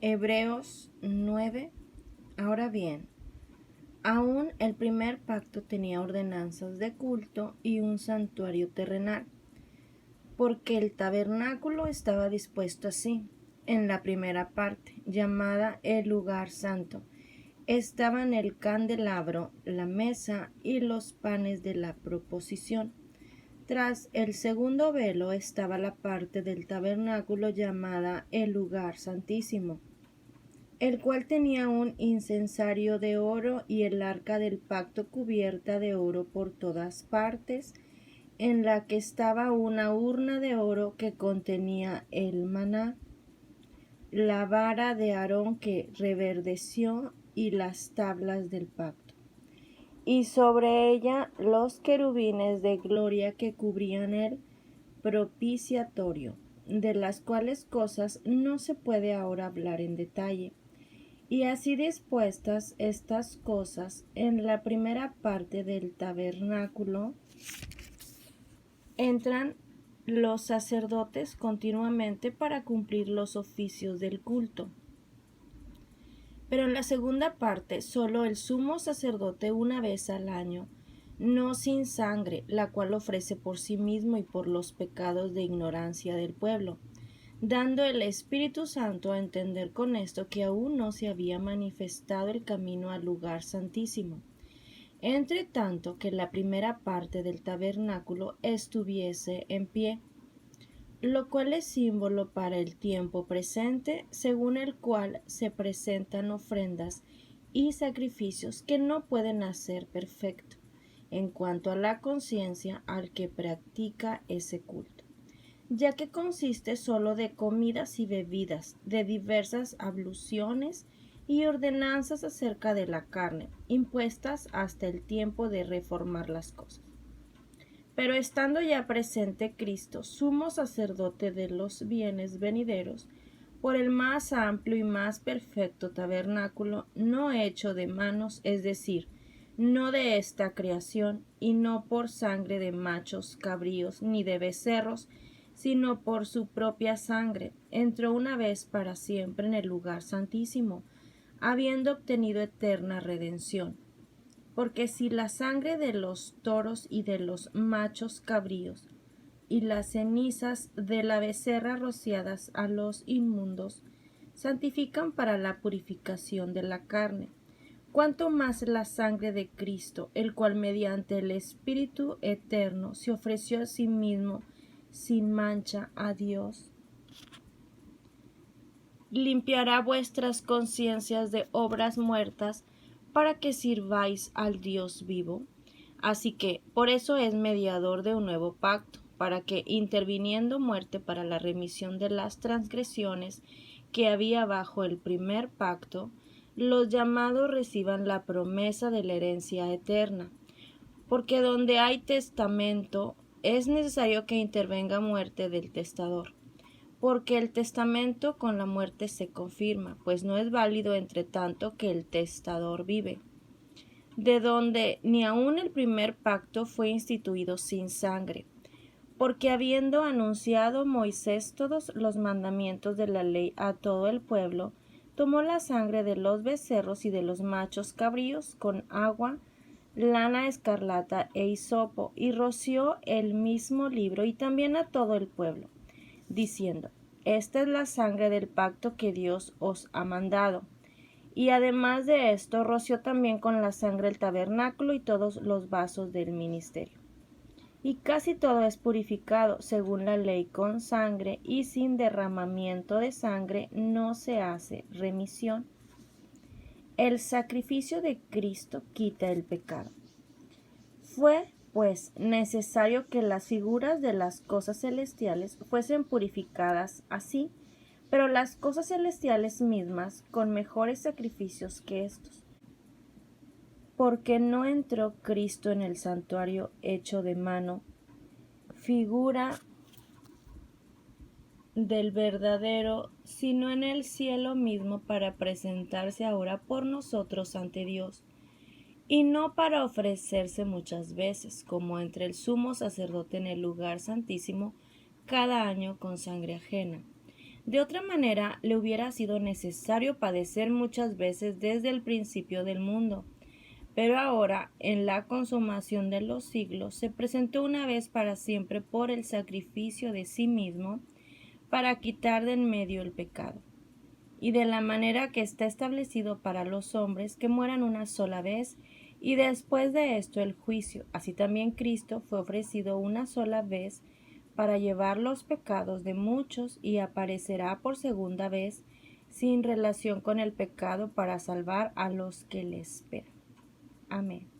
Hebreos 9. Ahora bien, aún el primer pacto tenía ordenanzas de culto y un santuario terrenal, porque el tabernáculo estaba dispuesto así. En la primera parte, llamada el lugar santo, estaban el candelabro, la mesa y los panes de la proposición. Tras el segundo velo estaba la parte del tabernáculo llamada el lugar santísimo, el cual tenía un incensario de oro y el arca del pacto cubierta de oro por todas partes, en la que estaba una urna de oro que contenía el maná, la vara de Aarón que reverdeció y las tablas del pacto, y sobre ella los querubines de gloria que cubrían el propiciatorio, de las cuales cosas no se puede ahora hablar en detalle. Y así dispuestas estas cosas en la primera parte del tabernáculo, entran los sacerdotes continuamente para cumplir los oficios del culto. Pero en la segunda parte, solo el sumo sacerdote una vez al año, no sin sangre, la cual ofrece por sí mismo y por los pecados de ignorancia del pueblo, dando el Espíritu Santo a entender con esto que aún no se había manifestado el camino al lugar santísimo, entre tanto que la primera parte del tabernáculo estuviese en pie, lo cual es símbolo para el tiempo presente, según el cual se presentan ofrendas y sacrificios que no pueden hacer perfecto en cuanto a la conciencia al que practica ese culto, ya que consiste sólo de comidas y bebidas, de diversas abluciones y ordenanzas acerca de la carne, impuestas hasta el tiempo de reformar las cosas. Pero estando ya presente Cristo, sumo sacerdote de los bienes venideros, por el más amplio y más perfecto tabernáculo, no hecho de manos, es decir, no de esta creación, y no por sangre de machos cabríos ni de becerros, sino por su propia sangre, entró una vez para siempre en el lugar santísimo, habiendo obtenido eterna redención. Porque si la sangre de los toros y de los machos cabríos y las cenizas de la becerra rociadas a los inmundos santifican para la purificación de la carne, cuánto más la sangre de Cristo, el cual mediante el Espíritu eterno se ofreció a sí mismo sin mancha a Dios, limpiará vuestras conciencias de obras muertas para que sirváis al Dios vivo. Así que por eso es mediador de un nuevo pacto, para que, interviniendo muerte para la remisión de las transgresiones que había bajo el primer pacto, los llamados reciban la promesa de la herencia eterna. Porque donde hay testamento, es necesario que intervenga muerte del testador, porque el testamento con la muerte se confirma, pues no es válido entre tanto que el testador vive, de donde ni aun el primer pacto fue instituido sin sangre, porque habiendo anunciado Moisés todos los mandamientos de la ley a todo el pueblo, tomó la sangre de los becerros y de los machos cabríos con agua, lana escarlata e hisopo, y roció el mismo libro y también a todo el pueblo, diciendo: esta es la sangre del pacto que Dios os ha mandado. Y además de esto, roció también con la sangre el tabernáculo y todos los vasos del ministerio. Y casi todo es purificado según la ley con sangre, y sin derramamiento de sangre no se hace remisión. El sacrificio de Cristo quita el pecado. Fue pues necesario que las figuras de las cosas celestiales fuesen purificadas así, pero las cosas celestiales mismas con mejores sacrificios que estos. Porque no entró Cristo en el santuario hecho de mano, figura del verdadero, sino en el cielo mismo, para presentarse ahora por nosotros ante Dios, y no para ofrecerse muchas veces, como entre el sumo sacerdote en el lugar santísimo, cada año con sangre ajena. De otra manera, le hubiera sido necesario padecer muchas veces desde el principio del mundo. Pero ahora, en la consumación de los siglos, se presentó una vez para siempre por el sacrificio de sí mismo para quitar de en medio el pecado. Y de la manera que está establecido para los hombres que mueran una sola vez, y después de esto el juicio. Así también Cristo fue ofrecido una sola vez para llevar los pecados de muchos y aparecerá por segunda vez sin relación con el pecado para salvar a los que le esperan. Amén.